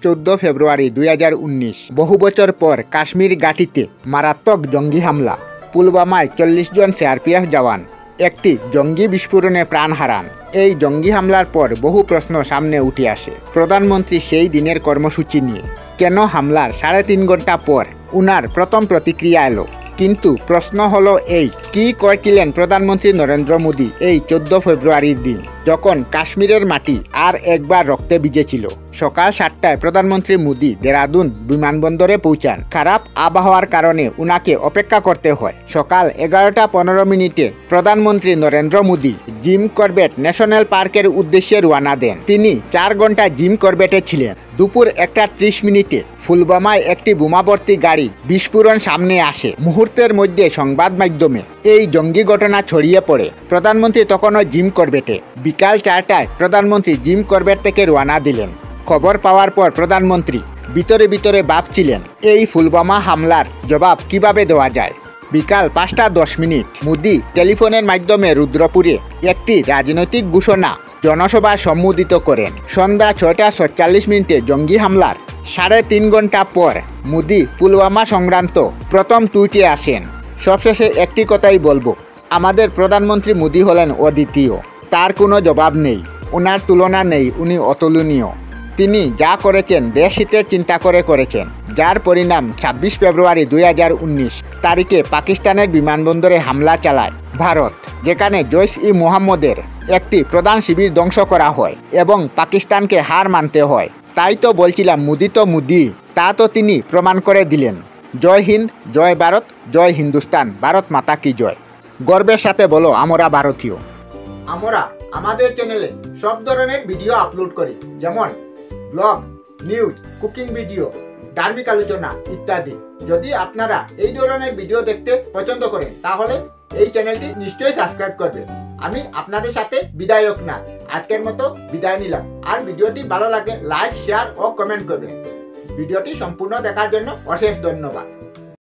14 ফেব্রুয়ারি 2019। বহু বছর পর কাশ্মীর ঘাঁটিতে মারাত্মক জঙ্গি হামলা। পুলওয়ামায় 40 জন সিআরপিএফ জওয়ান একটি জঙ্গি বিস্ফোরণে প্রাণ হারান। এই জঙ্গি হামলার পর বহু প্রশ্ন সামনে উঠে আসে প্রধানমন্ত্রী সেই দিনের কর্মসূচি নিয়ে। কেন হামলার 3.5 ঘন্টা পর উনার প্রথম প্রতিক্রিয়া এলো? কিন্তু প্রশ্ন হলো এই, কি করেছিলেন প্রধানমন্ত্রী নরেন্দ্র মোদী এই 14 ফেব্রুয়ারির দিন, যখন কাশ্মীরের মাটি আর একবার রক্তে ভিজেছিল? সকাল 7টায় প্রধানমন্ত্রী মোদী দেরাদুন বিমানবন্দরে পৌঁছান। খারাপ আবহাওয়ার কারণে উনাকে অপেক্ষা করতে হয়। সকাল 11:15 প্রধানমন্ত্রী Narendra Modi Jim Corbett national পার্কের উদ্দেশ্যে রওনা দেন। তিনি 4 ঘন্টা জিম করবেটে ছিলেন। দুপুর 1:30 পুলওয়ামায় একটি বোমাবর্তী গাড়ি বিস্ফোরণ সামনে আসে। মুহূর্তের মধ্যে সংবাদ মাধ্যমে এই জঙ্গি ঘটনা ছড়িয়ে পড়ে। প্রধানমন্ত্রী তখনও জিম করবেটে। বিকাল 4টায় প্রধানমন্ত্রী জিম করবেট থেকে রওনা দিলেন। খবর পাওয়ার পর প্রধানমন্ত্রী ভিতরে ভিতরে ভাবছিলেন এই পুলওয়ামা হামলার জবাব কিভাবে দেওয়া যায়। বিকাল 5:10 মোদী টেলিফোনের মাধ্যমে রুদ্রপুরে একটি রাজনৈতিক ঘোষণা জনসভা সম্বোধিত করেন। সন্ধ্যা 6:47 জঙ্গি হামলার 3.5 ঘন্টা পর মোদী পুলওয়ামা সংক্রান্ত প্রথম টুইটে আসেন। সবশেষে একটি কথাই বলবো, আমাদের প্রধানমন্ত্রী মোদী হলেন অদ্বিতীয়। তার কোনো জবাব নেই, ওনার তুলনা নেই, উনি অতুলনীয়। তিনি যা করেছেন দেশ হিতের চিন্তা করে করেছেন, যার পরিণাম 26 ফেব্রুয়ারি 2019 তারিখে পাকিস্তানের বিমানবন্দরে হামলা চালায় ভারত, যেখানে জৈশ-ই-মোহাম্মদের একটি প্রধান শিবির ধ্বংস করা হয় এবং পাকিস্তানকে হার মানতে হয়। তাই তো বলছিলাম, মোদী তো মোদী, তা তো তিনি প্রমাণ করে দিলেন। জয় হিন্দ, জয় ভারত, জয় হিন্দুস্তান, ভারত মাতা কি জয়। গর্বের সাথে বলো, আমরা ভারতীয়। আমরা আমাদের চ্যানেলে সব ধরনের ভিডিও আপলোড করি, যেমন ব্লগ, নিউজ, কুকিং ভিডিও, ধার্মিক আলোচনা ইত্যাদি। যদি আপনারা এই ধরনের ভিডিও দেখতে পছন্দ করেন তাহলে এই চ্যানেলটি নিশ্চয়ই সাবস্ক্রাইব করবেন। আমি আপনাদের সাথে বিদায়ক না, আজকের মতো বিদায় নিলাম। আর ভিডিওটি ভালো লাগে লাইক, শেয়ার ও কমেন্ট করবেন। ভিডিওটি সম্পূর্ণ দেখার জন্য অশেষ ধন্যবাদ।